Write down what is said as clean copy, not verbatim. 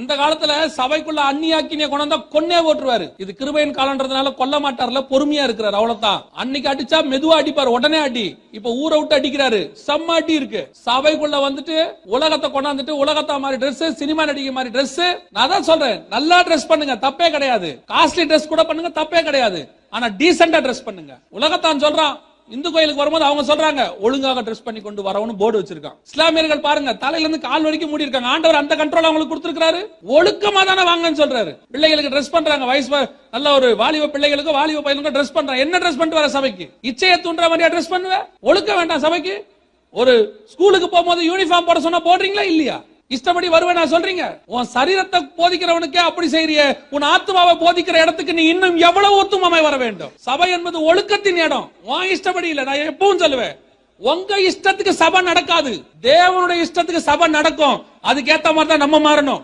அந்த காலத்துல சபைக்குள்ள அந்நியாக்கினிய கொண்டாந்தா கொன்னே போட்டுருவாரு. இது கிருபையின் காலன்றதுனால கொல்ல மாட்டார்ல, பொறுமையா இருக்கிறார், அவ்வளவுதான். அன்னைக்கு அடிச்சா மெதுவா அடிப்பார், உடனே அடி. இப்ப ஊரை விட்டு அடிக்கிறாரு, செம்ம அடி இருக்கு. சபைக்குள்ள வந்துட்டு உலகத்தை கொண்டாந்துட்டு உலகத்தா மாதிரி ட்ரெஸ், சினிமா நடிகை மாதிரி ட்ரெஸ். நான் தான் சொல்றேன், நல்லா ட்ரெஸ் பண்ணுங்க, தப்பே கிடையாது. காஸ்ட்லி ட்ரெஸ் கூட பண்ணுங்க, தப்பே கிடையாது. ஆனா டீசெண்டா ட்ரெஸ் பண்ணுங்க. உலகத்தான் சொல்றான், இந்து கோயிலுக்கு வரும்போது அவங்க சொல்றாங்க ஒழுங்காக ட்ரெஸ் பண்ணி கொண்டு வரவனு போர்டு வச்சிருக்கான். இஸ்லாமியர்கள் பாருங்க, தலையில இருந்து கால் வரைக்கும் மூடி இருக்காங்க. ஆண்டவர் அந்த கண்ட்ரோல் அவங்களுக்கு கொடுத்திருக்காரு. ஒழுக்கமா தானே வாங்கன்னு சொல்றாரு. பிள்ளைகளுக்கு ட்ரெஸ் பண்றாங்க, வயசு நல்ல ஒரு வாலிப பிள்ளைகளுக்கு வாலிப பையனுக்கு ட்ரெஸ் பண்றாங்க. என்ன ட்ரெஸ் பண்ணிட்டு வர சபைக்கு? இச்சையை தூண்டுற மாதிரியா ட்ரெஸ் பண்ணுவேன்? ஒழுக்க வேண்டாம் சபைக்கு? ஒரு ஸ்கூலுக்கு போகும்போது யூனிஃபார்ம் போட சொன்னா போடுறீங்களா இல்லையா? இஷ்டப்படி வருவேன் சொல்றீங்க. உன் சரீரத்தை போதிக்கிறவனுக்கே அப்படி செய்யறிய, உன் ஆத்மாவை போதிக்கிற இடத்துக்கு நீ இன்னும் எவ்வளவு ஒத்துமாய் வர வேண்டும்? சபை என்பது ஒழுக்கத்தின் இடம். உன் இஷ்டப்படி இல்ல. நான் எப்பவும் சொல்லுவேன், உங்க இஷ்டத்துக்கு சபை நடக்காது, தேவனுடைய இஷ்டத்துக்கு சபை நடக்கும். அதுக்கேத்த மாதிரி தான் நம்ம மாறணும்.